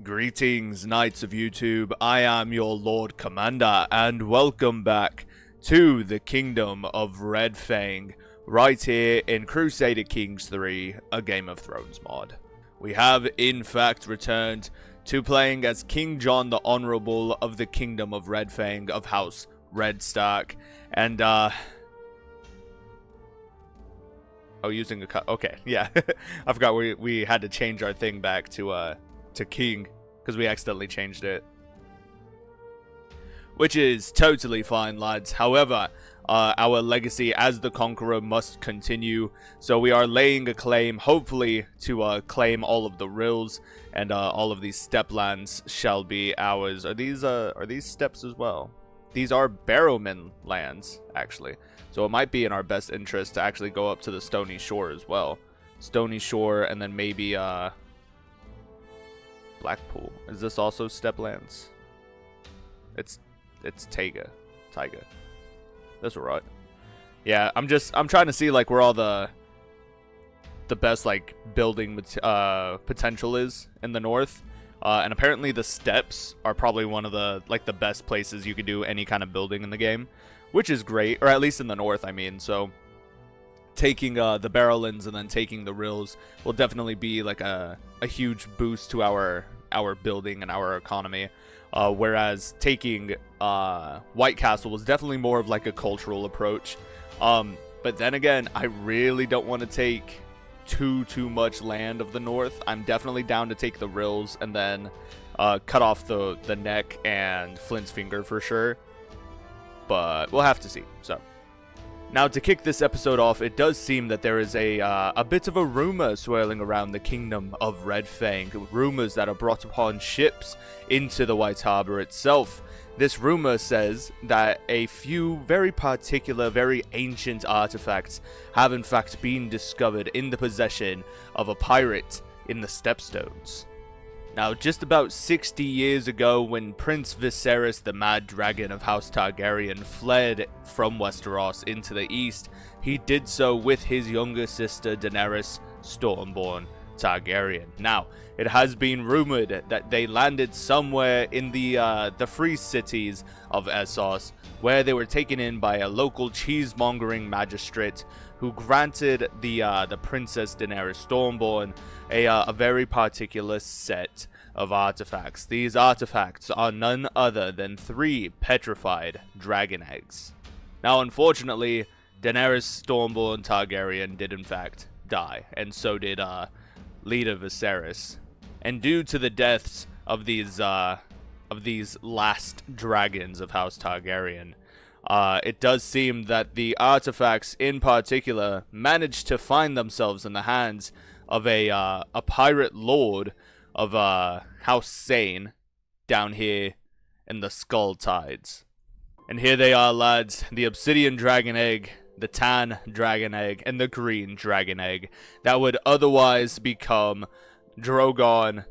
Greetings, Knights of YouTube. I am your Lord Commander, and welcome back to the Kingdom of Redfang, right here in Crusader Kings 3, a Game of Thrones mod. We have, in fact, returned to playing as King Jon the Honorable of the Kingdom of Redfang of House Redstark, and, oh, using a cut. Okay, yeah. I forgot we had to change our thing back to King, because we accidentally changed it. Which is totally fine, lads. However, our legacy as the Conqueror must continue, so we are laying a claim, hopefully, to claim all of the Rills, and all of these steppe lands shall be ours. Are these steppes as well? These are Barrowman lands, actually. So it might be in our best interest to actually go up to the Stony Shore as well. Stony Shore, and then maybe, Blackpool. Is this also steppe lands? It's Taiga. That's right. Yeah, I'm trying to see like where all the best like building potential is in the north. And apparently the steppes are probably one of the the best places you could do any kind of building in the game, which is great, or at least in the north, I mean. So taking the Barrowlands and then taking the Rills will definitely be like a huge boost to our building and our economy. Whereas taking White Castle was definitely more of like a cultural approach. But then again, I really don't want to take too much land of the north. I'm definitely down to take the Rills and then cut off the neck and Flint's finger for sure. But we'll have to see. So now, to kick this episode off, it does seem that there is a bit of a rumor swirling around the Kingdom of Redfang. Rumors that are brought upon ships into the White Harbor itself. This rumor says that a few very particular, very ancient artifacts have in fact been discovered in the possession of a pirate in the Stepstones. Now, just about 60 years ago, when Prince Viserys, the Mad Dragon of House Targaryen, fled from Westeros into the east, he did so with his younger sister Daenerys Stormborn Targaryen. Now, it has been rumored that they landed somewhere in the free cities of Essos, where they were taken in by a local cheesemongering magistrate who granted the Princess Daenerys Stormborn a very particular set of artifacts. These artifacts are none other than 3 petrified dragon eggs. Now, unfortunately, Daenerys Stormborn Targaryen did in fact die, and so did leader Viserys. And due to the deaths of these last dragons of House Targaryen, it does seem that the artifacts in particular managed to find themselves in the hands of a pirate lord of House Sane down here in the Skull Tides. And here they are, lads, the Obsidian Dragon Egg, the Tan Dragon Egg, and the Green Dragon Egg that would otherwise become Drogon,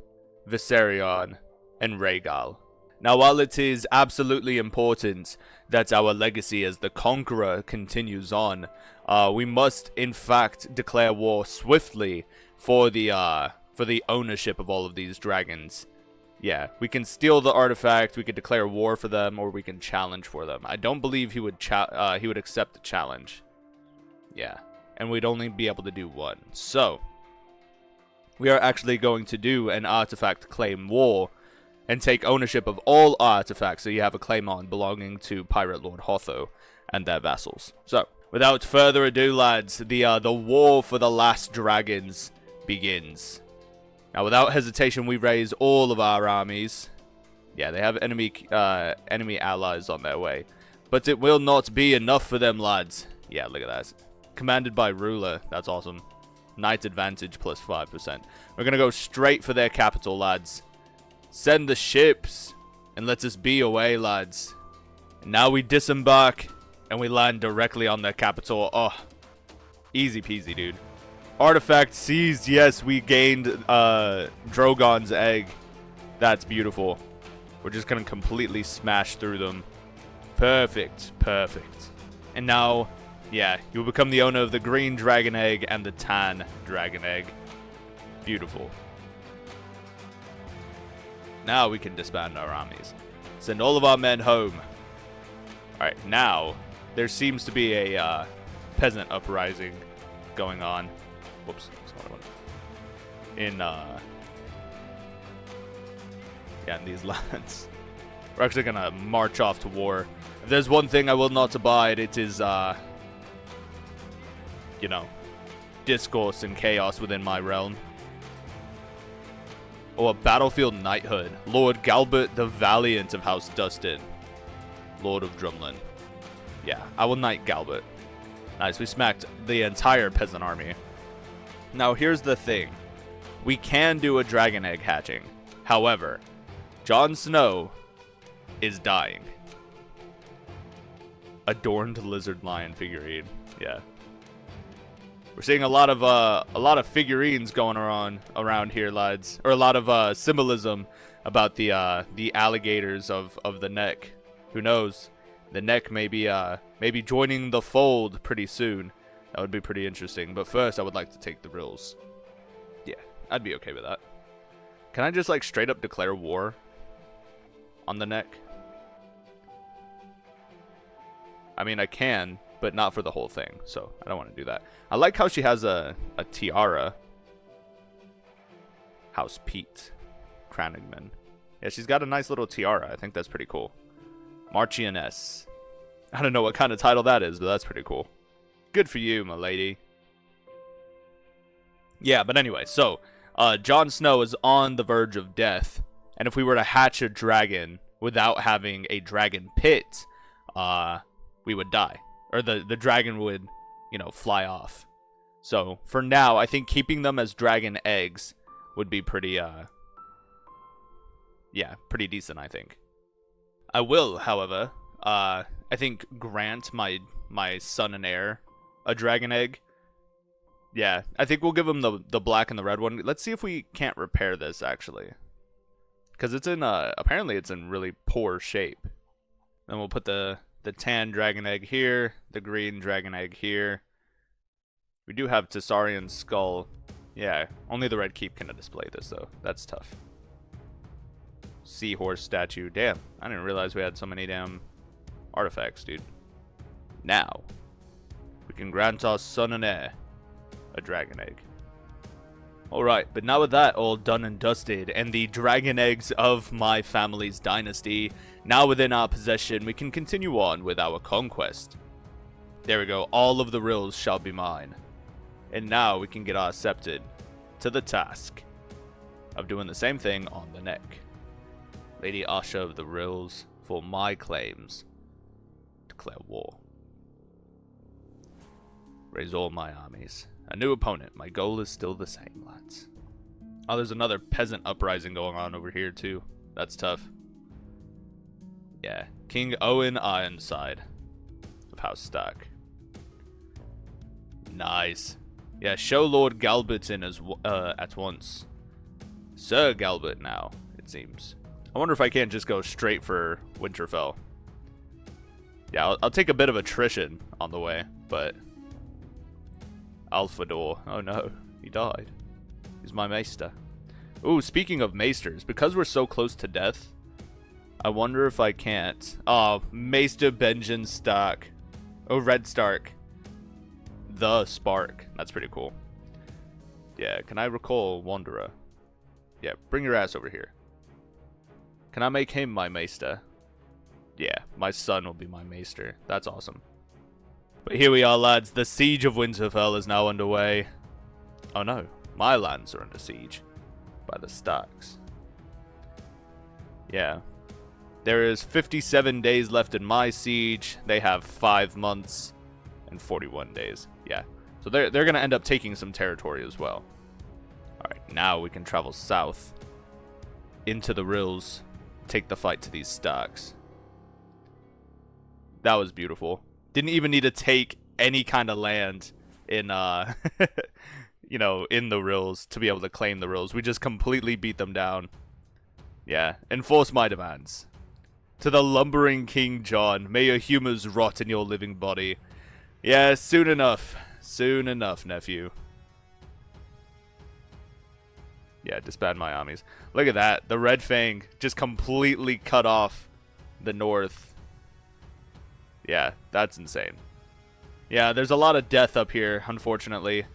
Viserion, and Rhaegal. Now, while it is absolutely important that our legacy as the Conqueror continues on, we must in fact declare war swiftly for the ownership of all of these dragons. Yeah, we can steal the artifact, we could declare war for them, or we can challenge for them. I don't believe he would accept the challenge. Yeah, and we'd only be able to do one. So we are actually going to do an artifact claim war and take ownership of all artifacts that you have a claim on belonging to Pirate Lord Hotho and their vassals. So, without further ado, lads, the war for the last dragons begins. Now, without hesitation, we raise all of our armies. Yeah, they have enemy allies on their way. But it will not be enough for them, lads. Yeah, look at that. Commanded by Ruler. That's awesome. Knight advantage plus 5%. We're going to go straight for their capital, lads. Send the ships, and let us be away, lads. And now we disembark, and we land directly on their capital. Oh, easy peasy, dude. Artifact seized. Yes, we gained Drogon's egg. That's beautiful. We're just going to completely smash through them. Perfect. Perfect. And now, yeah, you'll become the owner of the Green Dragon Egg and the Tan Dragon Egg. Beautiful. now we can disband our armies. Send all of our men home. Alright, now there seems to be a peasant uprising going on. Whoops. In these lands. We're actually gonna march off to war. If there's one thing I will not abide, it is, you know, discourse and chaos within my realm. Oh, a battlefield knighthood. Lord Galbert the Valiant of House Dustin. Lord of Drumlin. Yeah, I will knight Galbert. Nice, we smacked the entire peasant army. Now, here's the thing. We can do a dragon egg hatching. However, Jon Snow is dying. Adorned lizard lion figurine. Yeah. We're seeing a lot of figurines going around here, lads, or a lot of symbolism about the alligators of the neck. Who knows? The neck may be joining the fold pretty soon. That would be pretty interesting. But first, I would like to take the Rills. Yeah, I'd be okay with that. Can I just like straight up declare war on the neck? I mean, I can, but not for the whole thing, so I don't want to do that. I like how she has a tiara. House Pete. Cranigman. Yeah, she's got a nice little tiara. I think that's pretty cool. Marchioness. I don't know what kind of title that is, but that's pretty cool. Good for you, my lady. Yeah, but anyway, so Jon Snow is on the verge of death, and if we were to hatch a dragon without having a dragon pit, we would die. Or the dragon would, you know, fly off. So, for now, I think keeping them as dragon eggs would be pretty, yeah, pretty decent, I think. I will, however, I think grant my son and heir a dragon egg. Yeah, I think we'll give him the black and the red one. Let's see if we can't repair this, actually. Because it's in, apparently it's in really poor shape. Then we'll put the tan dragon egg here, the green dragon egg here. We do have Tessarian skull. Yeah, only the red keep can display this, though. That's tough. Seahorse statue. Damn, I didn't realize we had so many damn artifacts, dude. Now, we can grant our son and heir a dragon egg. Alright, but now with that all done and dusted, and the dragon eggs of my family's dynasty now within our possession, we can continue on with our conquest. There we go, all of the Rills shall be mine. And now we can get our accepted to the task of doing the same thing on the neck. Lady Usher of the Rills, for my claims, declare war. Raise all my armies. A new opponent. My goal is still the same, lads. Oh, there's another peasant uprising going on over here, too. That's tough. Yeah. King Owen Ironside of House Stark. Nice. Yeah, show Lord Galbert in as at once. Sir Galbert now, it seems. I wonder if I can't just go straight for Winterfell. Yeah, I'll take a bit of attrition on the way, but... Alfador. Oh no, he died. He's my maester. Ooh, speaking of maesters, because we're so close to death, I wonder if I can't. Oh, Maester Benjen Stark. Oh, Redstark. The Spark. That's pretty cool. Yeah, can I recall Wanderer? Yeah, bring your ass over here. Can I make him my maester? Yeah, my son will be my maester. That's awesome. But here we are, lads. The siege of Winterfell is now underway. Oh no, my lands are under siege by the Starks. Yeah. There is 57 days left in my siege. They have 5 months and 41 days. Yeah. So they're going to end up taking some territory as well. Alright, now we can travel south into the Rills. Take the fight to these Starks. That was beautiful. Didn't even need to take any kind of land in, you know, in the Rills to be able to claim the Rills. We just completely beat them down. Yeah, enforce my demands. To the lumbering King Jon, may your humors rot in your living body. Yeah, soon enough. Soon enough, nephew. Yeah, disband my armies. Look at that. The Redfang just completely cut off the north. Yeah, that's insane. Yeah, there's a lot of death up here, unfortunately.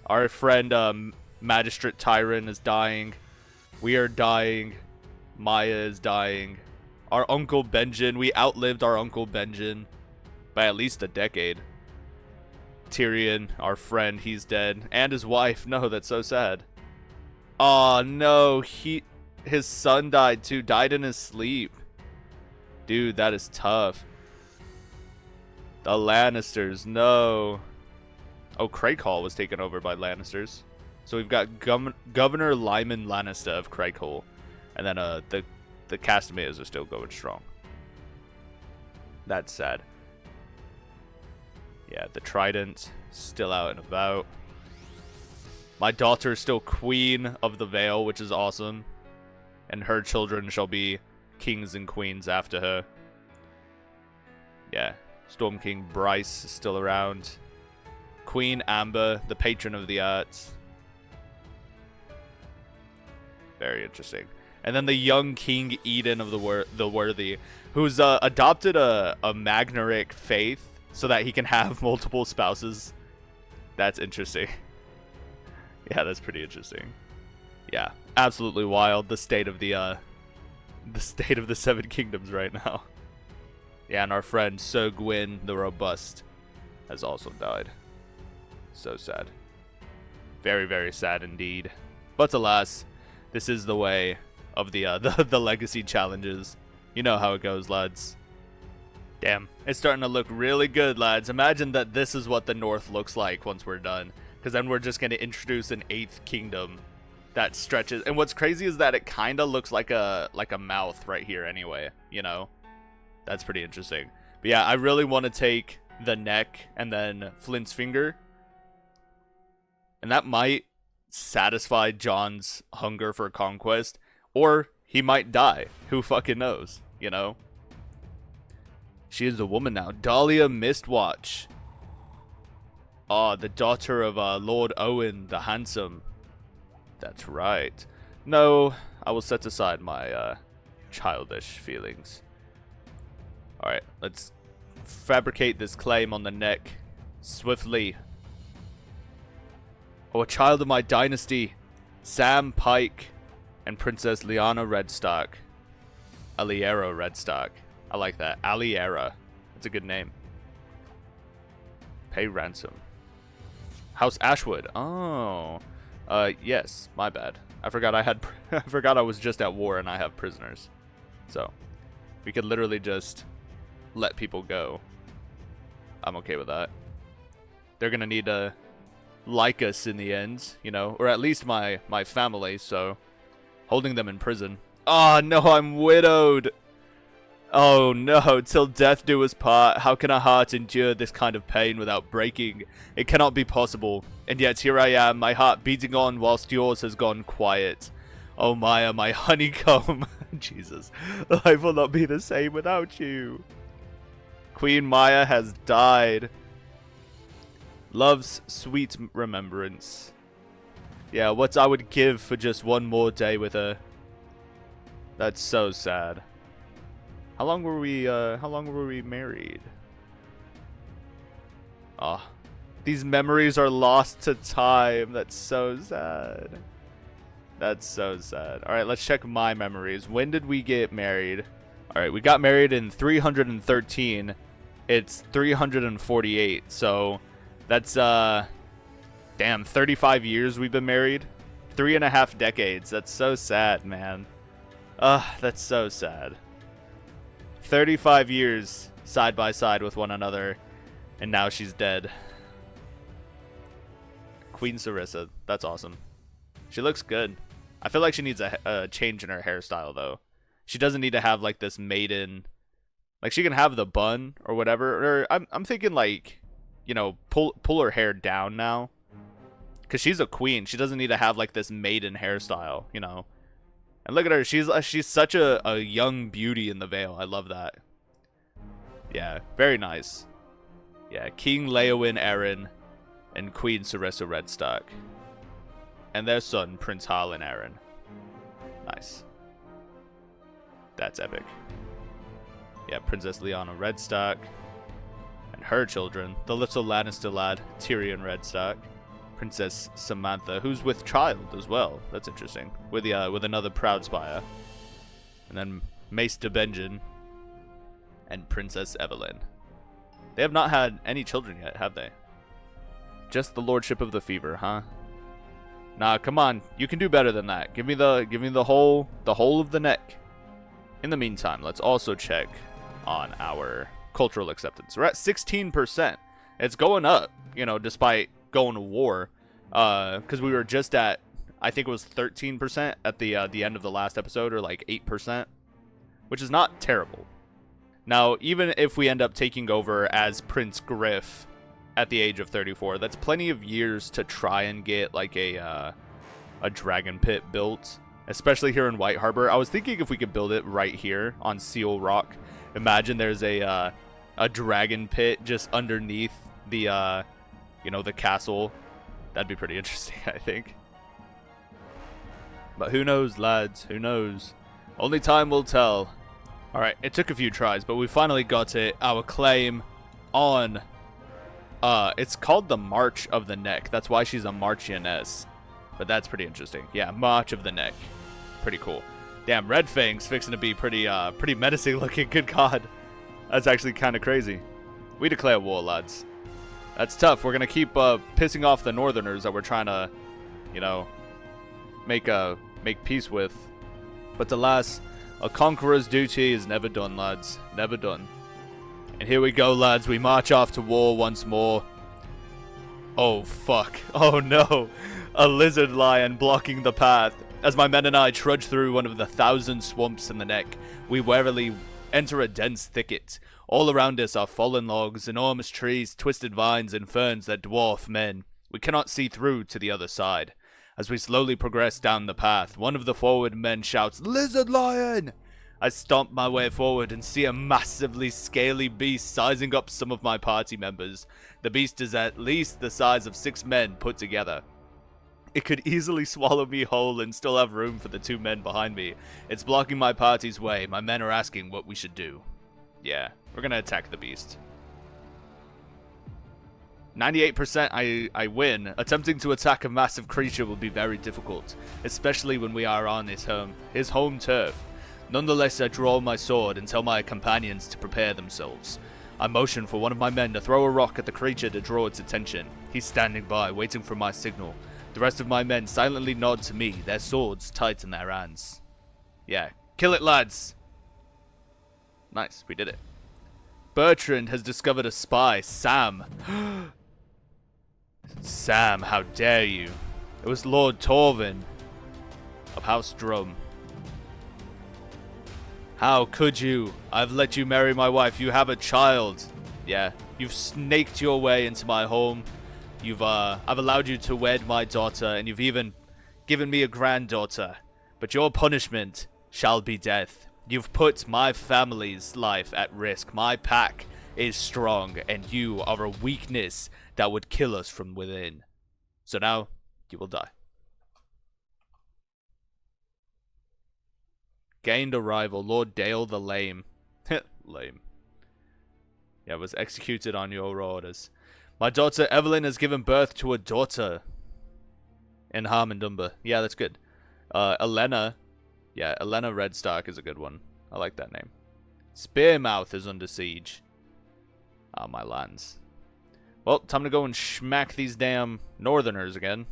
Our friend Magistrate Tyron is dying. We are dying. Maya is dying. Our Uncle Benjen, we outlived our Uncle Benjen by at least a decade. Tyrion, our friend, he's dead. And his wife. No, that's so sad. Oh no, his son died too. Died in his sleep. Dude, that is tough. The Lannisters, no. Oh, Craighall was taken over by Lannisters. So we've got Governor Lyman Lannister of Craighall. And then the Castamares are still going strong. That's sad. Yeah, the Trident still out and about. My daughter is still Queen of the Vale, which is awesome. And her children shall be kings and queens after her. Yeah. Storm King Bryce is still around. Queen Amber, the patron of the arts. Very interesting. And then the young King Eden of the Worthy, who's adopted a Magnaric faith so that he can have multiple spouses. That's interesting. Yeah, that's pretty interesting. Yeah, absolutely wild. The state of the Seven Kingdoms right now. Yeah, and our friend Sir Gwyn the Robust has also died. So sad. Very, very sad indeed. But alas, this is the way of the legacy challenges. You know how it goes, lads. Damn, it's starting to look really good, lads. Imagine that this is what the North looks like once we're done. Because then we're just going to introduce an 8th kingdom that stretches. And what's crazy is that it kind of looks like a mouth right here anyway, you know? That's pretty interesting. But yeah, I really want to take the neck and then Flint's finger. And that might satisfy Jon's hunger for conquest. Or he might die. Who fucking knows, you know? She is a woman now. Dahlia Mistwatch. Ah, the daughter of Lord Owen the Handsome. That's right. No, I will set aside my childish feelings. Alright, let's fabricate this claim on the neck swiftly. Oh, a child of my dynasty, Sam Pike and Princess Lyanna Redstark. Aliera Redstark. I like that. Aliera. That's a good name. Pay ransom. House Ashwood. Oh. Yes, my bad. I forgot I forgot I was just at war and I have prisoners. So, we could literally just let people go. I'm okay with that. They're gonna need to like us in the end, you know, or at least my family, so holding them in prison. Oh no, I'm widowed. Oh no, till death do us part. How can a heart endure this kind of pain without breaking? It cannot be possible. And yet here I am, my heart beating on whilst yours has gone quiet. Oh Maya, my honeycomb. Jesus, life will not be the same without you. Queen Maya has died. Love's sweet remembrance. Yeah, what I would give for just one more day with her. That's so sad. How long were we married? Ah, oh, these memories are lost to time. That's so sad. That's so sad. All right, let's check my memories. When did we get married? All right, we got married in 313. It's 348. So that's damn, 35 years we've been married. 3.5 decades. That's so sad, man. That's so sad. 35 years side by side with one another, and now she's dead. Queen Sarissa. That's awesome. She looks good. I feel like she needs a change in her hairstyle, though. She doesn't need to have, like, this maiden... Like, she can have the bun or whatever. Or I'm thinking, like, you know, pull her hair down now. Because she's a queen. She doesn't need to have, like, this maiden hairstyle, you know. And look at her. She's such a young beauty in the Vale. I love that. Yeah, very nice. Yeah, King Leowyn Arryn and Queen Sarissa Redstark. and their son, Prince Harlan Aaron. Nice. That's epic. Yeah, Princess Lyanna Redstark. And her children, the little Lannister lad, Tyrion Redstark. Princess Samantha, who's with child as well. That's interesting. With another proud spire. And then Maester Benjen. And Princess Evelyn. They have not had any children yet, have they? Just the Lordship of the Fever, huh? Nah, come on. You can do better than that. Give me the whole of the neck. In the meantime, let's also check on our cultural acceptance. We're at 16%. It's going up, you know, despite going to war. Because we were just at, I think it was 13% at the end of the last episode, or like 8%, which is not terrible. Now, even if we end up taking over as Prince Gryff at the age of 34, that's plenty of years to try and get like a dragon pit built, especially here in White Harbor. I was thinking if we could build it right here on Seal Rock. Imagine there's a dragon pit just underneath the the castle. That'd be pretty interesting, I think. But who knows, lads? Who knows? Only time will tell. Alright, it took a few tries, but we finally got it. Our claim on... it's called the March of the Neck. That's why she's a Marchioness. But that's pretty interesting. Yeah, March of the Neck. Pretty cool. Damn, Redfang's fixing to be pretty menacing looking. Good God. That's actually kind of crazy. We declare war, lads. That's tough. We're going to keep pissing off the Northerners that we're trying to, you know, make peace with. But alas, a conqueror's duty is never done, lads. Never done. And here we go, lads. We march off to war once more. Oh, fuck. Oh, no. A lizard lion blocking the path. As my men and I trudge through one of the 1,000 swamps in the neck, we warily enter a dense thicket. All around us are fallen logs, enormous trees, twisted vines, and ferns that dwarf men. We cannot see through to the other side. As we slowly progress down the path, one of the forward men shouts, "Lizard lion!" I stomp my way forward and see a massively scaly beast sizing up some of my party members. The beast is at least the size of 6 men put together. It could easily swallow me whole and still have room for the 2 men behind me. It's blocking my party's way. My men are asking what we should do. Yeah, we're gonna attack the beast. 98% I win. Attempting to attack a massive creature will be very difficult, especially when we are on his home turf. Nonetheless, I draw my sword and tell my companions to prepare themselves. I motion for one of my men to throw a rock at the creature to draw its attention. He's standing by, waiting for my signal. The rest of my men silently nod to me, their swords tight in their hands. Yeah, kill it, lads! Nice, we did it. Bertrand has discovered a spy, Sam. Sam, how dare you? It was Lord Torvin of House Drum. How could you? I've let you marry my wife. You have a child. Yeah, you've snaked your way into my home. I've allowed you to wed my daughter, and you've even given me a granddaughter. But your punishment shall be death. You've put my family's life at risk. My pack is strong, and you are a weakness that would kill us from within. So now, you will die. Gained a rival, Lord Dale the Lame. Lame. Yeah, was executed on your orders. My daughter Evelyn has given birth to a daughter in Harmondumber. Yeah, that's good. Elena. Yeah, Elena Redstark is a good one. I like that name. Spearmouth is under siege. Ah, my lands. Well, time to go and smack these damn Northerners again.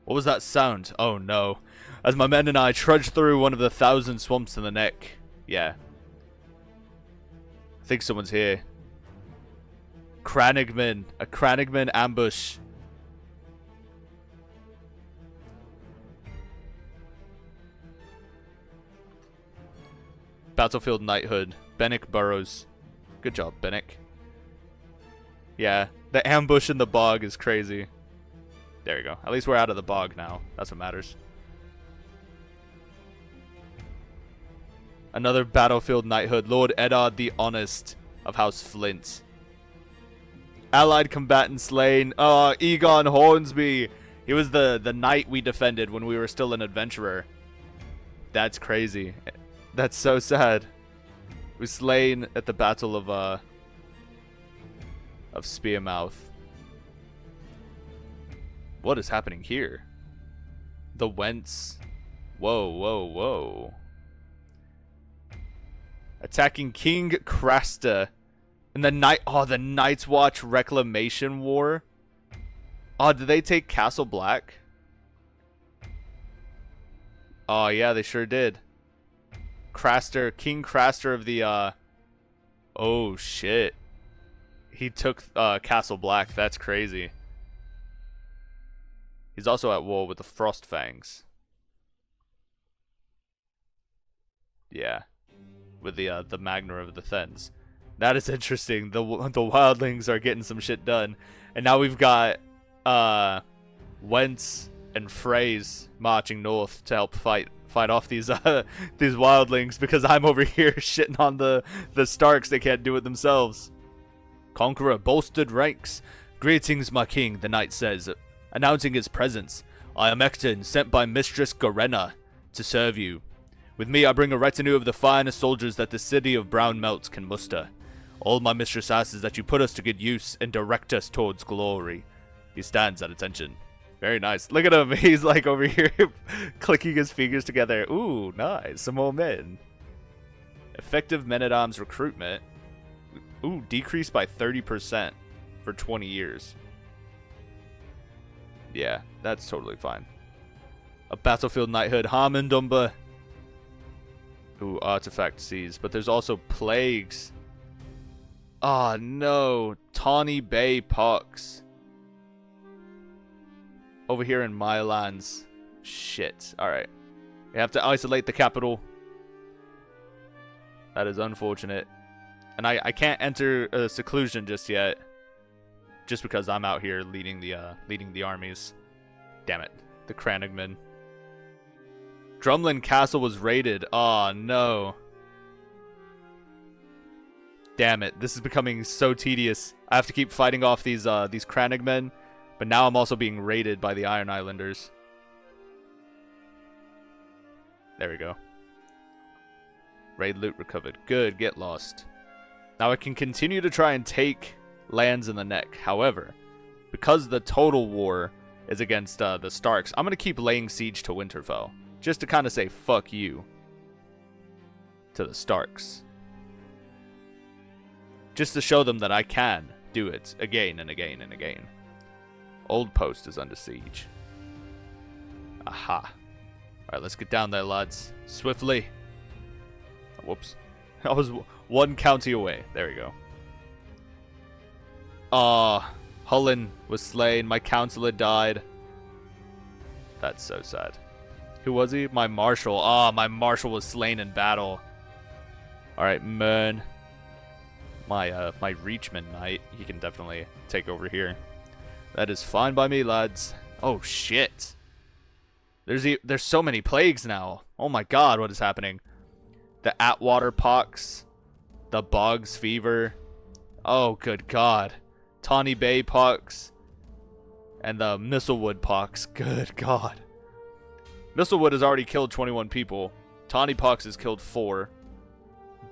What was that sound? Oh no. As my men and I trudge through one of the 1,000 swamps in the neck. Yeah. I think someone's here. Cranigman. A Cranigman ambush. Battlefield Knighthood. Bennick Burrows. Good job, Bennick. Yeah, the ambush in the bog is crazy. There you go. At least we're out of the bog now. That's what matters. Another Battlefield Knighthood. Lord Eddard the Honest of House Flint. Allied combatant slain. Oh, Egon Hornsby. He was the knight we defended when we were still an adventurer. That's crazy. That's so sad. We was slain at the Battle of Spearmouth. What is happening here? The Wentz. Whoa, whoa, whoa. Attacking King Crasta. And the night. Oh, the Night's Watch Reclamation War. Oh, did they take Castle Black? Oh, yeah, they sure did. Craster, King Craster of the, Oh, shit. He took, Castle Black. That's crazy. He's also at war with the Frostfangs. Yeah. With the Magna of the Thens. That is interesting. The wildlings are getting some shit done. And now we've got, Wentz and Freys marching north to help fight off these wildlings, because I'm over here shitting on the Starks. They can't do it themselves. Conqueror bolstered ranks. Greetings, my king, the knight says, announcing his presence. I am Ecton, sent by Mistress Garena to serve you. With me I bring a retinue of the finest soldiers that the city of Brown Melts can muster. All my mistress asks is that you put us to good use and direct us towards glory. He stands at attention. Very nice. Look at him. He's like over here clicking his fingers together. Ooh, nice. Some more men. Effective men-at-arms recruitment. Ooh, decreased by 30% for 20 years. Yeah, that's totally fine. A battlefield knighthood. Harmondumber. Ooh, artifact seized. But there's also plagues. Oh, no. Tawny Bay Pox. Over here in my lands. Shit. Alright. We have to isolate the capital. That is unfortunate. And I can't enter seclusion just yet. Just because I'm out here leading the armies. Damn it. The Cranigmen. Drumlin Castle was raided. Oh no. Damn it. This is becoming so tedious. I have to keep fighting off these Cranigmen. But now I'm also being raided by the Iron Islanders. There we go. Raid loot recovered. Good, get lost. Now I can continue to try and take lands in the neck. However, because the total war is against the Starks, I'm going to keep laying siege to Winterfell. Just to kind of say, fuck you. To the Starks. Just to show them that I can do it again and again and again. Old Post is under siege. Aha. Alright, let's get down there, lads. Swiftly. Oh, whoops. I was one county away. There we go. Ah, Hullen was slain. My counselor died. That's so sad. Who was he? My marshal. Ah, my marshal was slain in battle. Alright, Mern. My Reachman knight. He can definitely take over here. That is fine by me, lads. Oh, shit. There's so many plagues now. Oh my god, what is happening? The Atwater pox. The Boggs fever. Oh, good god. Tawny Bay pox. And the Mistlewood pox. Good god. Mistlewood has already killed 21 people. Tawny pox has killed 4.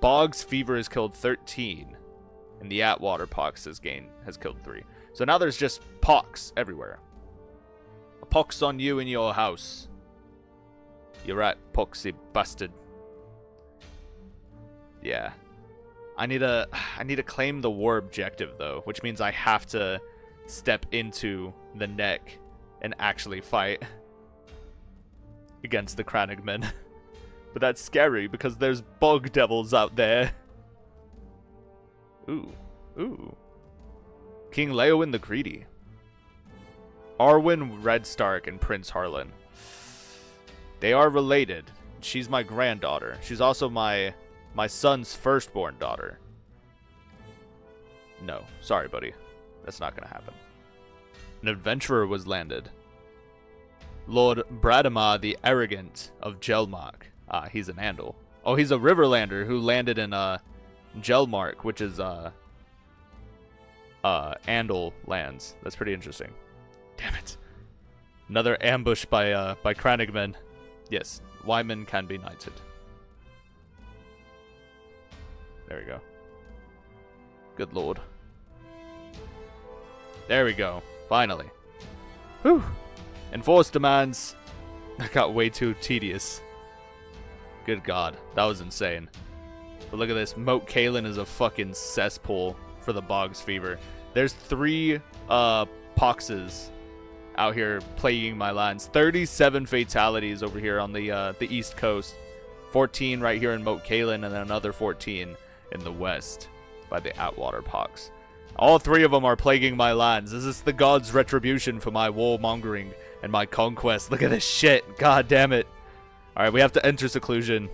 Boggs fever has killed 13. And the Atwater pox has killed 3. So now there's just pox everywhere. A pox on you in your house. You're right, poxy bastard. Yeah. I need to claim the war objective though, which means I have to step into the neck and actually fight against the Cranigmen. But that's scary because there's bog devils out there. Ooh. Ooh. King Leowyn the Greedy. Arwen Redstark and Prince Harlan. They are related. She's my granddaughter. She's also my son's firstborn daughter. No. Sorry, buddy. That's not going to happen. An adventurer was landed. Lord Bradamar the Arrogant of Gelmark. Ah, he's an Andal. Oh, he's a Riverlander who landed in Gelmark, which is Andal lands. That's pretty interesting. Damn it. Another ambush by Cranigman. Yes, Wyman can be knighted. There we go. Good lord. There we go. Finally. Whew. Enforced demands. That got way too tedious. Good god. That was insane. But look at this. Moat Cailin is a fucking cesspool for the Bog's Fever. There's 3 poxes out here plaguing my lands. 37 fatalities over here on the east coast. 14 right here in Moat Cailin, and then another 14 in the west by the Atwater pox. All 3 of them are plaguing my lands. This is the god's retribution for my warmongering and my conquest. Look at this shit. God damn it. Alright, we have to enter seclusion.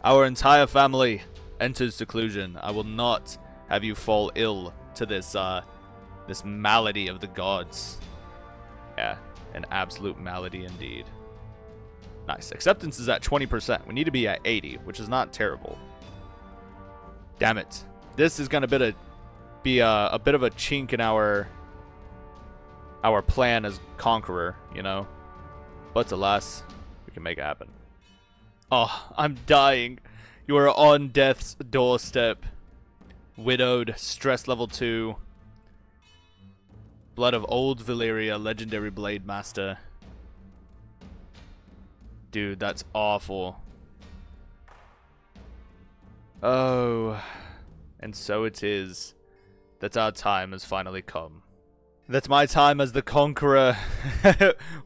Our entire family enters seclusion. I will not have you fall ill to this this malady of the gods. Yeah, an absolute malady indeed. Nice. Acceptance is at 20%. We need to be at 80, which is not terrible. Damn it. This is going to be a bit of a chink in our plan as Conqueror, you know. But alas, we can make it happen. Oh, I'm dying. You are on death's doorstep. Widowed, stress level 2. Blood of Old Valyria, legendary blade master. Dude, that's awful. Oh, and so it is that our time has finally come. That my time as the Conqueror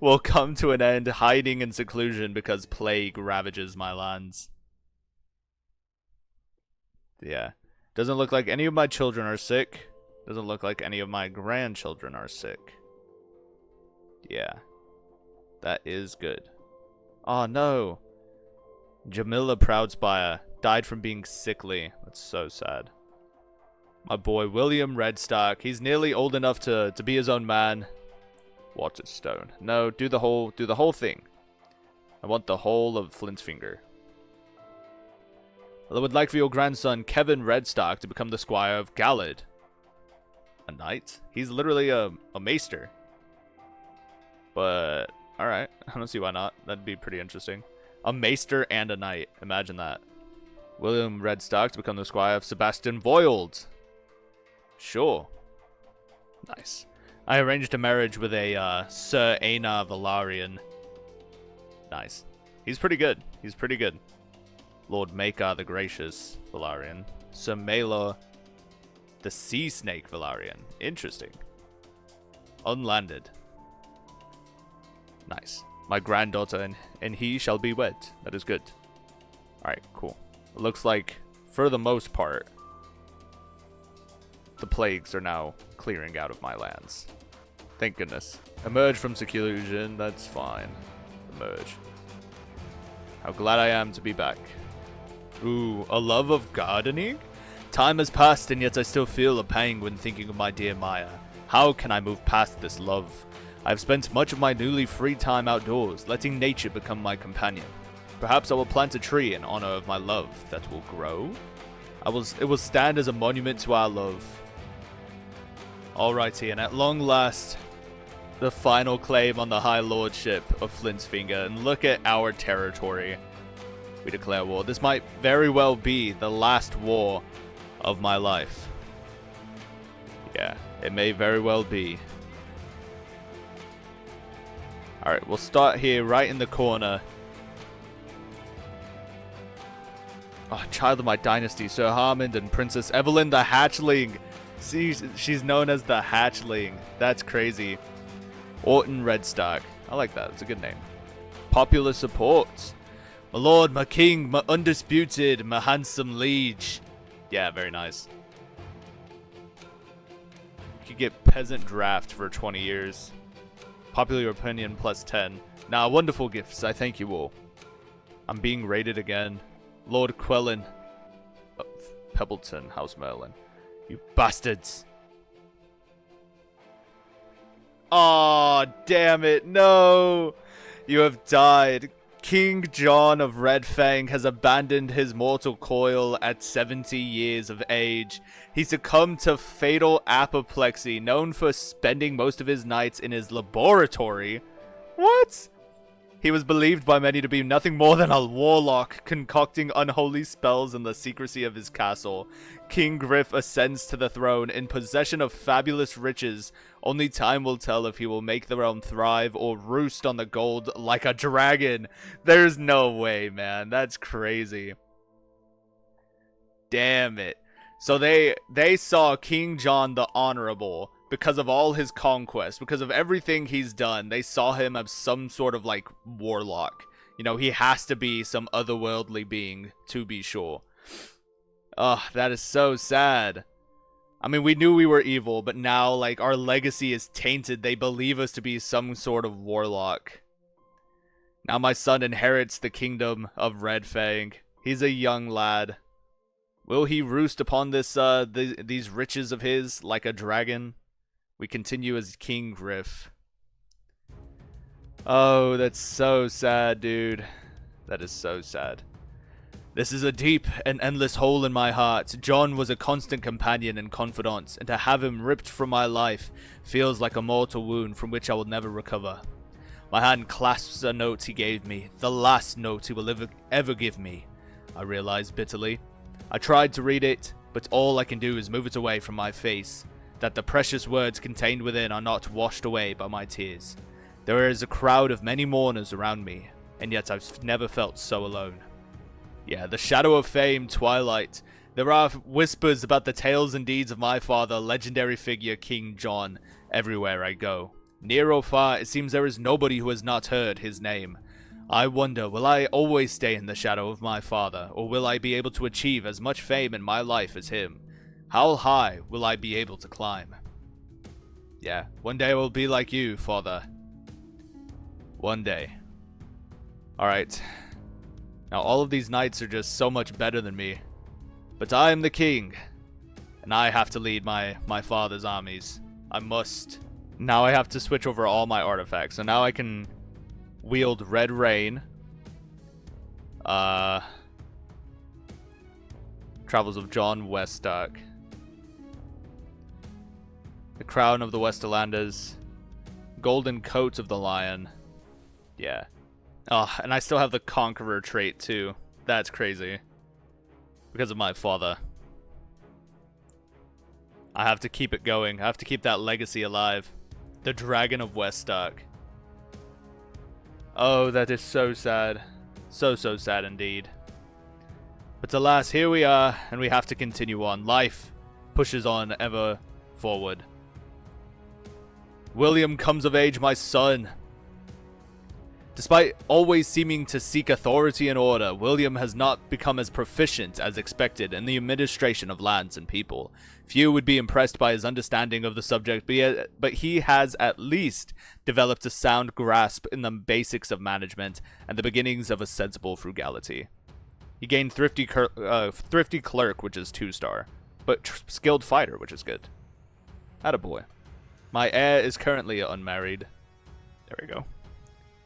will come to an end, hiding in seclusion because plague ravages my lands. Yeah. Doesn't look like any of my children are sick. Doesn't look like any of my grandchildren are sick. Yeah. That is good. Oh no. Jamila Proudspire died from being sickly. That's so sad. My boy William Redstark. He's nearly old enough to be his own man. Waterstone. No, do the whole thing. I want the whole of Flint's finger. Well, I would like for your grandson Kevin Redstark to become the squire of Gallad. A knight? He's literally a maester. But alright, I don't see why not. That'd be pretty interesting. A maester and a knight. Imagine that. William Redstark to become the squire of Sebastian Voyld. Sure. Nice. I arranged a marriage with a Sir Einar Velaryon. Nice. He's pretty good. He's pretty good. Lord Maekar the Gracious Velaryon. Sir Maelor the Sea Snake Velaryon. Interesting. Unlanded. Nice. My granddaughter and he shall be wed. That is good. Alright, cool. It looks like, for the most part, the plagues are now clearing out of my lands. Thank goodness. Emerge from seclusion. That's fine. Emerge. How glad I am to be back. Ooh, a love of gardening? Time has passed and yet I still feel a pang when thinking of my dear Maya. How can I move past this love? I've spent much of my newly free time outdoors, letting nature become my companion. Perhaps I will plant a tree in honor of my love that will grow. It will stand as a monument to our love. Alrighty, and at long last, the final claim on the High Lordship of Flint's Finger. And look at our territory. We declare war. This might very well be the last war of my life. Yeah, it may very well be. Alright, we'll start here right in the corner. Oh, child of my dynasty, Sir Harmond and Princess Evelyn the Hatchling. See, she's known as the Hatchling. That's crazy. Orton Redstark. I like that. It's a good name. Popular support. My lord, my king, my undisputed, my handsome liege. Yeah, very nice. You could get peasant draft for 20 years. Popular opinion plus 10. Now, wonderful gifts. I thank you all. I'm being raided again. Lord Quellin of Pebbleton, House Merlin. You bastards. Aw, damn it. No. You have died. King Jon of Redfang has abandoned his mortal coil at 70 years of age. He succumbed to fatal apoplexy, known for spending most of his nights in his laboratory. What? He was believed by many to be nothing more than a warlock, concocting unholy spells in the secrecy of his castle. King Gryff ascends to the throne in possession of fabulous riches. Only time will tell if he will make the realm thrive or roost on the gold like a dragon. There's no way, man. That's crazy. Damn it. So they saw King Jon the Honorable because of all his conquests, because of everything he's done. They saw him as some sort of like warlock. You know, he has to be some otherworldly being, to be sure. Ugh, that is so sad. I mean, we knew we were evil, but now, like, our legacy is tainted. They believe us to be some sort of warlock. Now my son inherits the kingdom of Redfang. He's a young lad. Will he roost upon this, these riches of his like a dragon? We continue as King Gryff. Oh, that's so sad, dude. That is so sad. This is a deep and endless hole in my heart. Jon was a constant companion and confidant, and to have him ripped from my life feels like a mortal wound from which I will never recover. My hand clasps a note he gave me, the last note he will ever give me, I realized bitterly. I tried to read it, but all I can do is move it away from my face, that the precious words contained within are not washed away by my tears. There is a crowd of many mourners around me, and yet I've never felt so alone. Yeah, the shadow of fame, Twilight. There are whispers about the tales and deeds of my father, legendary figure King Jon, everywhere I go. Near or far, it seems there is nobody who has not heard his name. I wonder, will I always stay in the shadow of my father, or will I be able to achieve as much fame in my life as him? How high will I be able to climb? Yeah, one day I will be like you, father. One day. Alright. Now all of these knights are just so much better than me. But I am the king. And I have to lead my father's armies. I must. Now I have to switch over all my artifacts. So now I can wield Red Rain. Travels of Jon Redstark. The Crown of the Westerlanders. Golden Coat of the Lion. Yeah. Oh, and I still have the Conqueror trait too. That's crazy. Because of my father. I have to keep it going. I have to keep that legacy alive. The Dragon of Redstark. Oh, that is so sad. So sad indeed. But alas, here we are, and we have to continue on. Life pushes on ever forward. William comes of age, my son. Despite always seeming to seek authority and order, William has not become as proficient as expected in the administration of lands and people. Few would be impressed by his understanding of the subject, but he has at least developed a sound grasp in the basics of management and the beginnings of a sensible frugality. He gained Thrifty Clerk, which is 2-star, but Skilled Fighter, which is good. Attaboy. My heir is currently unmarried. There we go.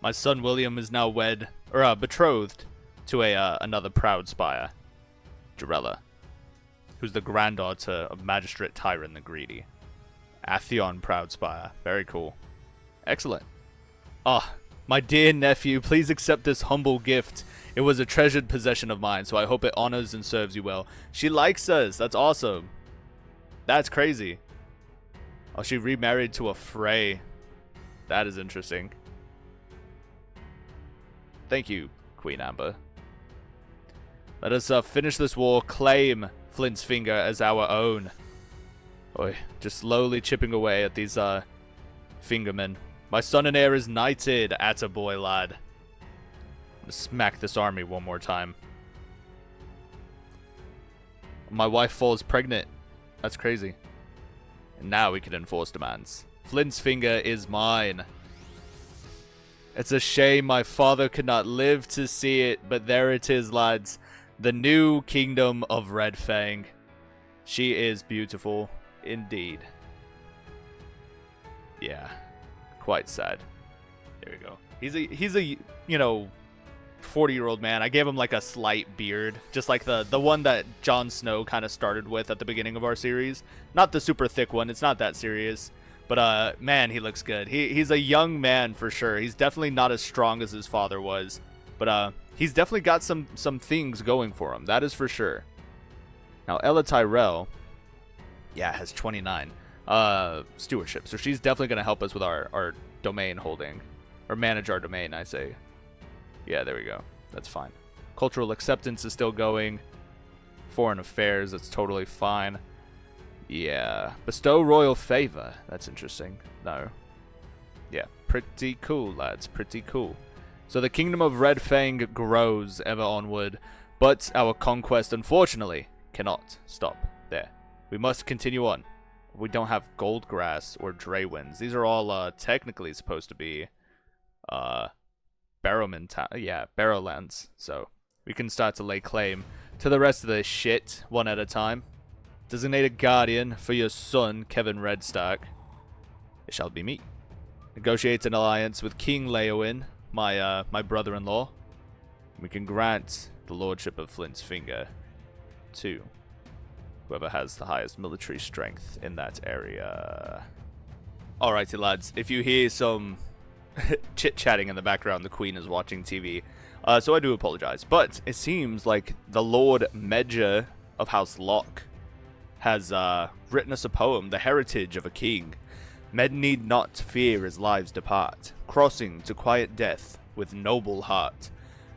My son William is now betrothed to another proud spire, Jarella, who's the granddaughter of Magistrate Tyron the Greedy. Atheon Proudspire. Very cool. Excellent. Ah, my dear nephew, please accept this humble gift. It was a treasured possession of mine, so I hope it honors and serves you well. She likes us. That's awesome. That's crazy. Oh, she remarried to a Frey. That is interesting. Thank you, Queen Amber. Let us finish this war, claim Flint's finger as our own. Oi, just slowly chipping away at these fingermen. My son and heir is knighted, attaboy lad. I'm gonna smack this army one more time. My wife falls pregnant. That's crazy. And now we can enforce demands. Flint's finger is mine. It's a shame my father could not live to see it, but there it is, lads. The new kingdom of Redfang. She is beautiful, indeed. Yeah, quite sad. There we go. He's a, you know, 40-year-old man. I gave him like a slight beard, just like the one that Jon Snow kind of started with at the beginning of our series. Not the super thick one. It's not that serious. But man, he looks good. He's a young man for sure. He's definitely not as strong as his father was, but he's definitely got some things going for him. That is for sure. Now Ella Tyrell, yeah, has 29 stewardship, so she's definitely going to help us with our domain holding, or manage our domain, I say. Yeah, there we go. That's fine. Cultural acceptance is still going. Foreign affairs, that's totally fine. Yeah. Bestow royal favor. That's interesting. No. Yeah, pretty cool, lads. Pretty cool. So the kingdom of Redfang grows ever onward, but our conquest, unfortunately, cannot stop there. We must continue on. We don't have Goldgrass or Draywinds. These are all technically supposed to be Barrowlands. So we can start to lay claim to the rest of this shit one at a time. Designated guardian for your son, Kevin Redstark. It shall be me. Negotiate an alliance with King Leowin, my brother-in-law. We can grant the lordship of Flint's Finger to whoever has the highest military strength in that area. Alrighty, lads. If you hear some chit-chatting in the background, the Queen is watching TV. So I do apologize. But it seems like the Lord Medja of House Locke has written us a poem, The Heritage of a King. Men need not fear as lives depart, crossing to quiet death with noble heart.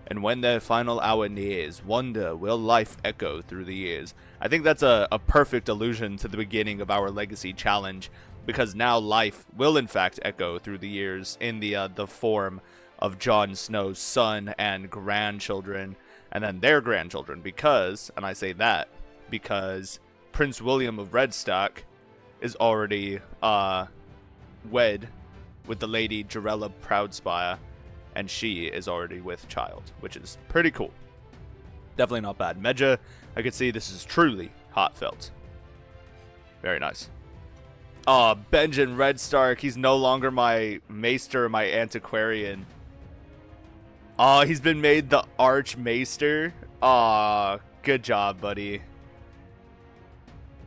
And when their final hour nears, wonder will life echo through the years. I think that's a perfect allusion to the beginning of our Legacy Challenge, because now life will in fact echo through the years in the form of Jon Snow's son and grandchildren, and then their grandchildren, because, and I say that, because Prince William of Redstark is already wed with the Lady Jarella Proudspire, and she is already with child, which is pretty cool. Definitely not bad. Medja, I can see this is truly heartfelt. Very nice. Benjen Redstark, he's no longer my maester, my antiquarian. He's been made the Archmaester. Good job, buddy.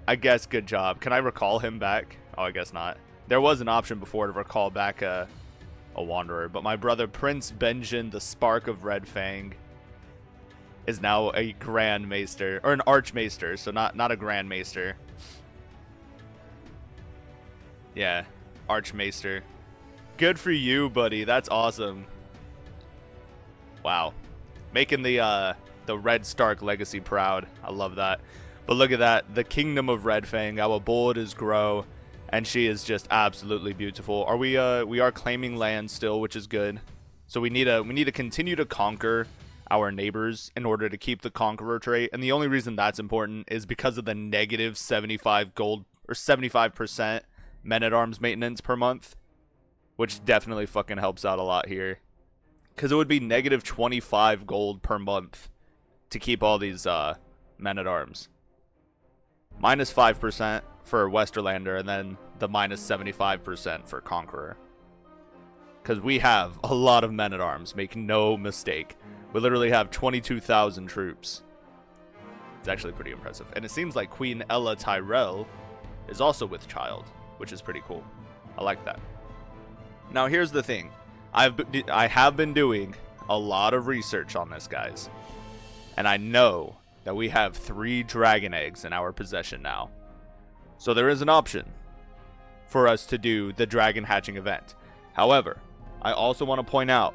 I guess good job. Can I recall him back? Oh, I guess not. There was an option before to recall back a Wanderer, but my brother Prince Benjen, the Spark of Redfang, is now a Grand Maester, or an Archmaester, so not a Grand Maester. Yeah, Archmaester. Good for you, buddy. That's awesome. Wow. Making the Redstark legacy proud. I love that. But look at that. The Kingdom of Redfang. Our borders grow. And she is just absolutely beautiful. We are claiming land still, which is good. So we need to continue to conquer our neighbors in order to keep the Conqueror trait. And the only reason that's important is because of the negative 75 gold, or 75% men-at-arms maintenance per month, which definitely fucking helps out a lot here. Because it would be negative 25 gold per month to keep all these men-at-arms. Minus 5% for Westerlander, and then the minus 75% for Conqueror. Because we have a lot of men-at-arms, make no mistake. We literally have 22,000 troops. It's actually pretty impressive. And it seems like Queen Ella Tyrell is also with child, which is pretty cool. I like that. Now here's the thing. I have been doing a lot of research on this, guys. And I know that we have 3 dragon eggs in our possession now. So there is an option for us to do the dragon hatching event. However, I also want to point out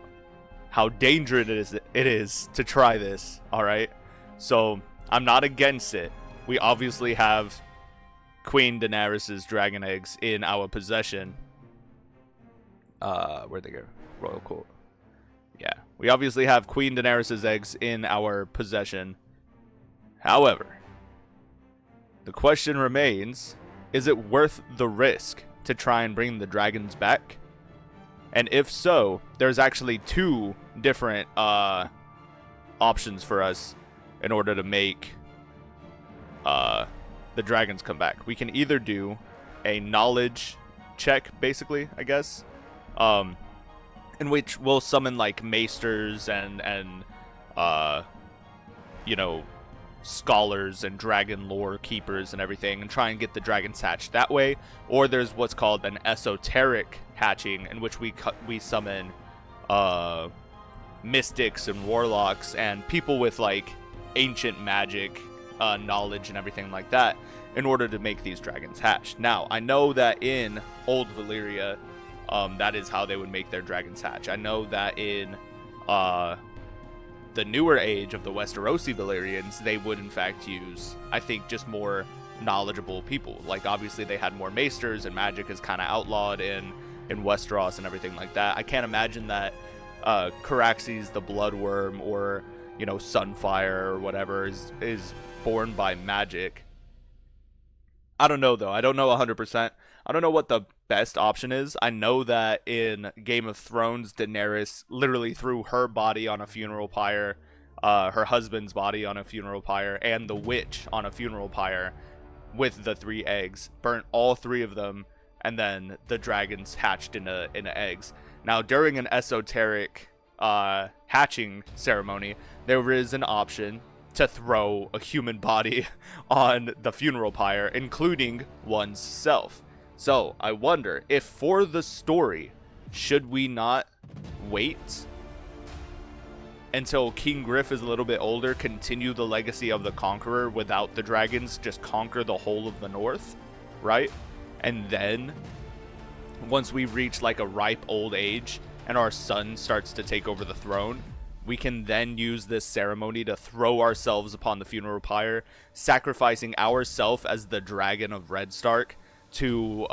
how dangerous it is to try this, alright? So, I'm not against it. We obviously have Queen Daenerys' dragon eggs in our possession. Where'd they go? Royal Court. Yeah, we obviously have Queen Daenerys' eggs in our possession. However, the question remains, is it worth the risk to try and bring the dragons back? And if so, there's actually 2 different options for us in order to make the dragons come back. We can either do a knowledge check, basically, I guess, in which we'll summon like maesters and you know, scholars and dragon lore keepers and everything, and try and get the dragons hatched that way. Or there's what's called an esoteric hatching, in which we summon mystics and warlocks and people with like ancient magic knowledge and everything like that in order to make these dragons hatch. Now, I know that in old Valyria, that is how they would make their dragons hatch. I know that in the newer age of the Westerosi Valyrians, they would in fact use, I think, just more knowledgeable people. Like, obviously they had more maesters, and magic is kind of outlawed in Westeros and everything like that. I can't imagine that Caraxes the Bloodworm, or, you know, Sunfire or whatever is born by magic. I don't know, though. I don't know 100%. I don't know what the best option is. I know that in Game of Thrones, Daenerys literally threw her body on a funeral pyre, her husband's body on a funeral pyre, and the witch on a funeral pyre with the 3 eggs, burnt all 3 of them, and then the dragons hatched into eggs. Now, during an esoteric hatching ceremony, there is an option to throw a human body on the funeral pyre, including one's self. So, I wonder if for the story, should we not wait until King Gryff is a little bit older, continue the legacy of the Conqueror without the dragons, just conquer the whole of the North, right? And then, once we reach like a ripe old age and our son starts to take over the throne, we can then use this ceremony to throw ourselves upon the funeral pyre, sacrificing ourselves as the dragon of Redstark to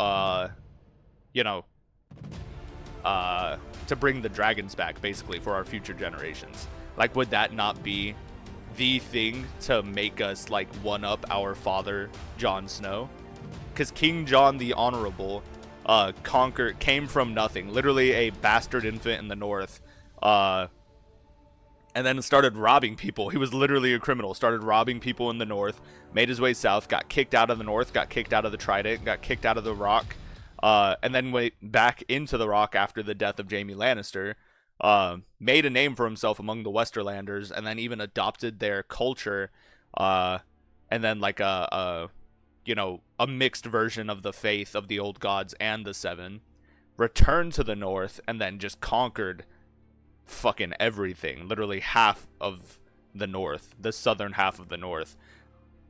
to bring the dragons back, basically, for our future generations. Like, would that not be the thing to make us like one up our father Jon Snow? Because King Jon the Honorable came from nothing, literally a bastard infant in the north, and then started robbing people. He was literally a criminal, started robbing people in the north, made his way south, got kicked out of the north, got kicked out of the Trident, got kicked out of the Rock, and then went back into the Rock after the death of Jaime Lannister, made a name for himself among the Westerlanders, and then even adopted their culture, and then like a mixed version of the faith of the old gods and the Seven, returned to the north, and then just conquered fucking everything, literally half of the north, the southern half of the north.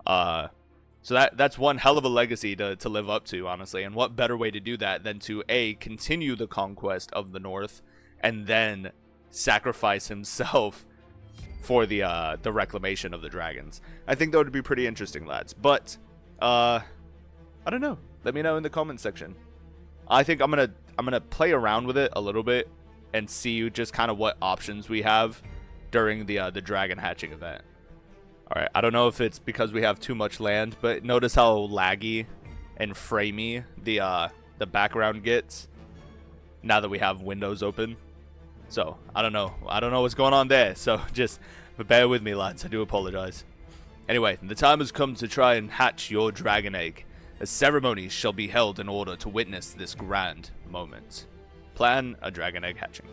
So that's one hell of a legacy to live up to, honestly. And what better way to do that than to continue the conquest of the north, and then sacrifice himself for the reclamation of the dragons. I think that would be pretty interesting, lads. But I don't know, let me know in the comment section. I think I'm gonna play around with it a little bit and see just kind of what options we have during the dragon hatching event. Alright, I don't know if it's because we have too much land, but notice how laggy and framey the background gets now that we have windows open. So, I don't know what's going on there, so just bear with me, lads. I do apologize. Anyway, the time has come to try and hatch your dragon egg. A ceremony shall be held in order to witness this grand moment. Plan a dragon egg hatching.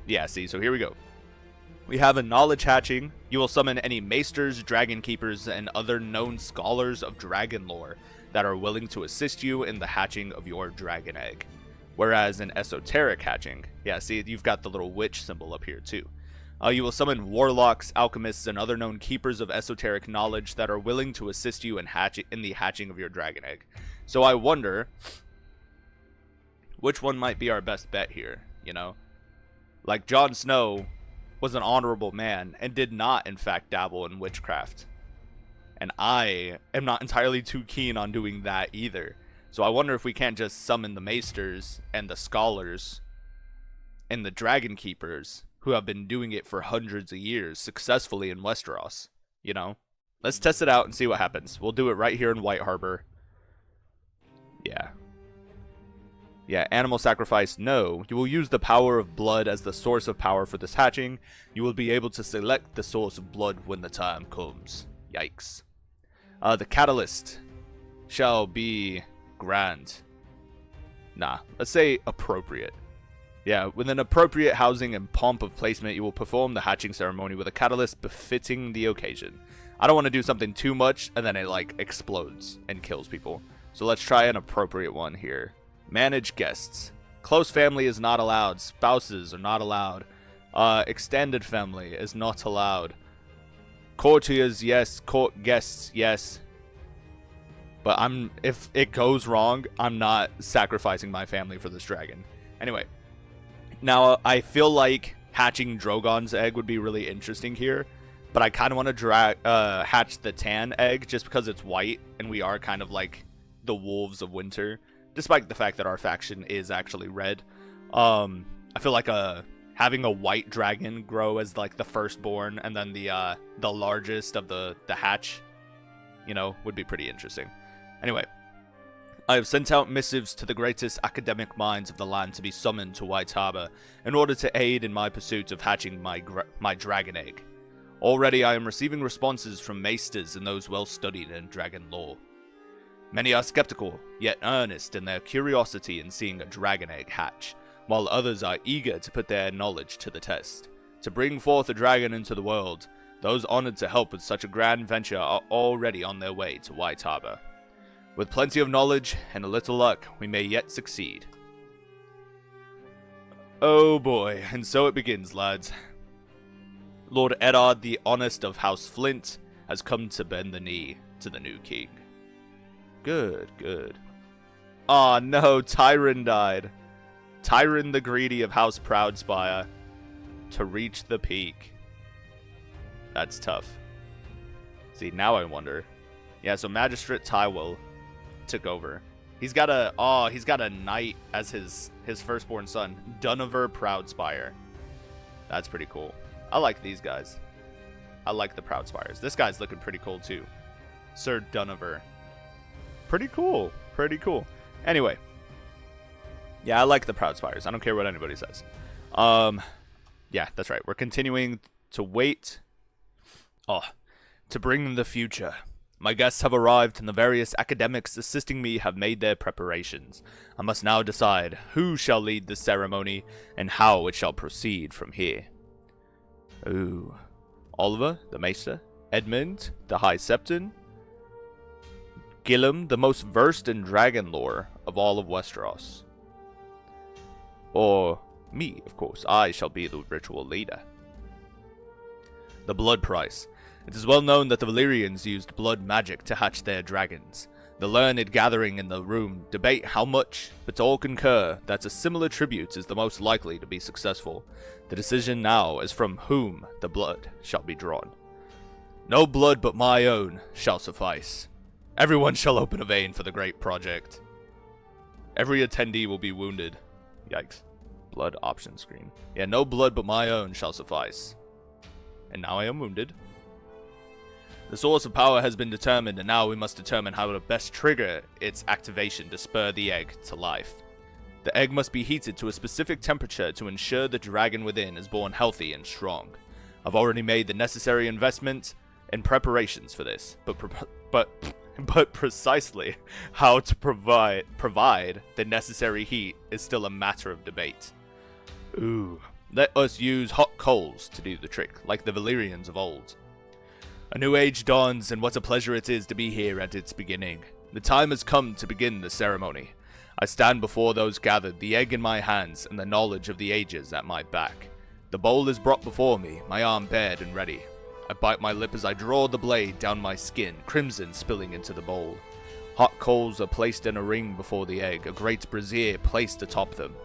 Yeah, see, so here we go. We have a knowledge hatching. You will summon any maesters, dragon keepers, and other known scholars of dragon lore that are willing to assist you in the hatching of your dragon egg. Whereas an esoteric hatching, yeah, see, you've got the little witch symbol up here too. You will summon warlocks, alchemists, and other known keepers of esoteric knowledge that are willing to assist you in the hatching of your dragon egg. So I wonder which one might be our best bet here, you know? Like, Jon Snow was an honorable man and did not, in fact, dabble in witchcraft. And I am not entirely too keen on doing that either. So I wonder if we can't just summon the maesters and the scholars and the dragon keepers who have been doing it for hundreds of years successfully in Westeros, you know? Let's test it out and see what happens. We'll do it right here in White Harbor. Yeah, animal sacrifice, no. You will use the power of blood as the source of power for this hatching. You will be able to select the source of blood when the time comes. Yikes. The catalyst shall be grand. Nah, let's say appropriate. Yeah, with an appropriate housing and pomp of placement, you will perform the hatching ceremony with a catalyst befitting the occasion. I don't want to do something too much and then it like explodes and kills people. So let's try an appropriate one here. Manage guests. Close family is not allowed. Spouses are not allowed. Extended family is not allowed. Courtiers, yes. Court guests, yes. But if it goes wrong, I'm not sacrificing my family for this dragon. Anyway. Now, I feel like hatching Drogon's egg would be really interesting here. But I kind of want to hatch the tan egg just because it's white. And we are kind of like the wolves of winter. Despite the fact that our faction is actually red. I feel like having a white dragon grow as like the firstborn. And then the largest of the hatch. You know, would be pretty interesting. Anyway. I have sent out missives to the greatest academic minds of the land to be summoned to White Harbor in order to aid in my pursuit of hatching my dragon egg. Already I am receiving responses from maesters and those well studied in dragon lore. Many are skeptical, yet earnest in their curiosity in seeing a dragon egg hatch, while others are eager to put their knowledge to the test. To bring forth a dragon into the world, those honored to help with such a grand venture are already on their way to White Harbor. With plenty of knowledge and a little luck, we may yet succeed. Oh boy, and so it begins, lads. Lord Eddard, the honest of House Flint, has come to bend the knee to the new king. Good, good. Aw, no, Tyron died. Tyron the greedy of House Proudspire. To reach the peak. That's tough. See, now I wonder. Yeah, so Magistrate Tywell took over. He's got a knight as his firstborn son, Dunover Proudspire. That's pretty cool. I like these guys. I like the Proudspires. This guy's looking pretty cool too. Sir Dunover. Pretty cool. Pretty cool. Anyway. Yeah, I like the Proudspires. I don't care what anybody says. Yeah, that's right. We're continuing to wait. To bring the future. My guests have arrived, and the various academics assisting me have made their preparations. I must now decide who shall lead the ceremony, and how it shall proceed from here. Ooh. Oliver, the Maester. Edmund, the High Septon. Gillem, the most versed in dragon lore of all of Westeros. Or me, of course. I shall be the ritual leader. The blood price. It is well known that the Valyrians used blood magic to hatch their dragons. The learned gathering in the room debate how much, but all concur that a similar tribute is the most likely to be successful. The decision now is from whom the blood shall be drawn. No blood but my own shall suffice. Everyone shall open a vein for the great project. Every attendee will be wounded. Yikes. Blood option screen. Yeah, no blood but my own shall suffice. And now I am wounded. The source of power has been determined, and now we must determine how to best trigger its activation to spur the egg to life. The egg must be heated to a specific temperature to ensure the dragon within is born healthy and strong. I've already made the necessary investment and preparations for this, but precisely how to provide the necessary heat is still a matter of debate. Ooh, let us use hot coals to do the trick, like the Valyrians of old. A new age dawns, and what a pleasure it is to be here at its beginning. The time has come to begin the ceremony. I stand before those gathered, the egg in my hands, and the knowledge of the ages at my back. The bowl is brought before me, my arm bared and ready. I bite my lip as I draw the blade down my skin, crimson spilling into the bowl. Hot coals are placed in a ring before the egg, a great brazier placed atop them.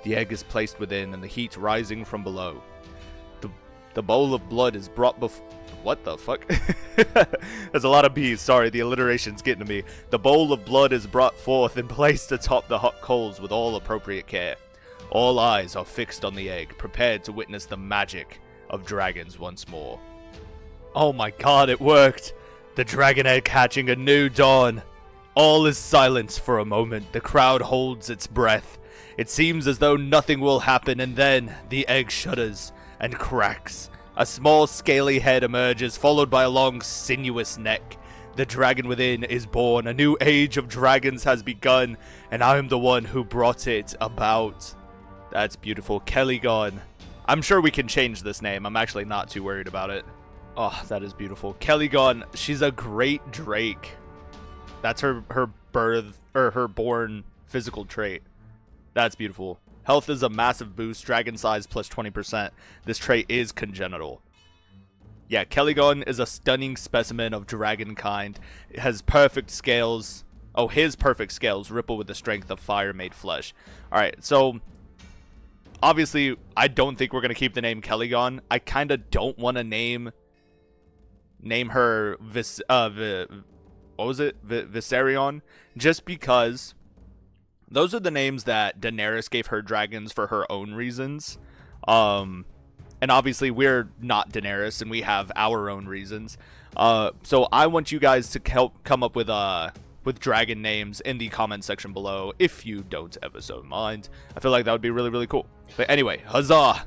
The egg is placed within, and the heat rising from below. The bowl of blood is brought before... What the fuck? There's a lot of B's. Sorry, the alliteration's getting to me. The bowl of blood is brought forth and placed atop the hot coals with all appropriate care. All eyes are fixed on the egg, prepared to witness the magic of dragons once more. Oh my god, it worked! The dragon egg hatching a new dawn. All is silence for a moment. The crowd holds its breath. It seems as though nothing will happen, and then the egg shudders and cracks. A small scaly head emerges, followed by a long sinuous neck. The dragon within is born. A new age of dragons has begun, and I am the one who brought it about. That's beautiful. Kellygon. I'm sure we can change this name. I'm actually not too worried about it. Oh, that is beautiful. Kellygon, she's a great Drake. That's her birth, or her born physical trait. That's beautiful. Health is a massive boost. Dragon size plus 20%. This trait is congenital. Yeah, Kellygon is a stunning specimen of dragon kind. It has perfect scales. Oh, his perfect scales ripple with the strength of fire made flesh. Alright, so obviously, I don't think we're going to keep the name Kellygon. I kind of don't want to name her Viserion, just because those are the names that Daenerys gave her dragons for her own reasons. And obviously we're not Daenerys and we have our own reasons. So I want you guys to help come up with dragon names in the comment section below, if you don't ever so mind. I feel like that would be really, really cool. But anyway, huzzah!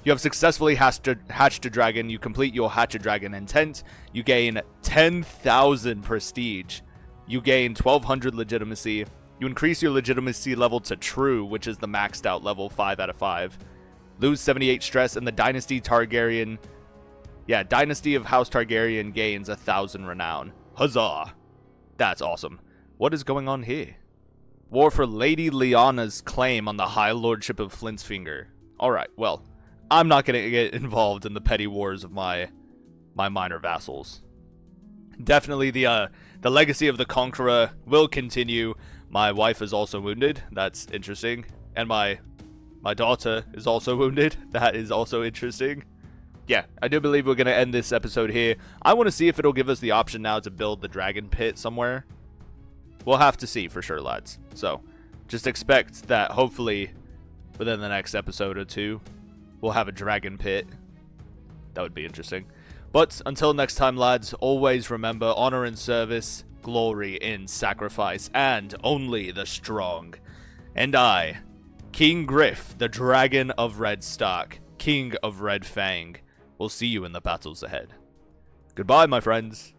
You have successfully hatched a dragon. You complete your hatch a dragon intent. You gain 10,000 prestige. You gain 1,200 legitimacy. You increase your legitimacy level to true, which is the maxed out level 5 out of 5. Lose 78 stress, and the Dynasty Targaryen... Yeah, Dynasty of House Targaryen gains 1,000 renown. Huzzah! That's awesome. What is going on here? War for Lady Lyanna's claim on the High Lordship of Flint's Finger. Alright, well, I'm not going to get involved in the petty wars of my minor vassals. Definitely the legacy of the Conqueror will continue. My wife is also wounded. That's interesting. And my daughter is also wounded. That is also interesting. Yeah, I do believe we're going to end this episode here. I want to see if it'll give us the option now to build the dragon pit somewhere. We'll have to see for sure, lads. So, just expect that hopefully within the next episode or two, we'll have a dragon pit. That would be interesting. But until next time, lads, always remember honor in service, glory in sacrifice, and only the strong. And I, King Gryff, the Dragon of Redstark, King of Redfang, will see you in the battles ahead. Goodbye, my friends.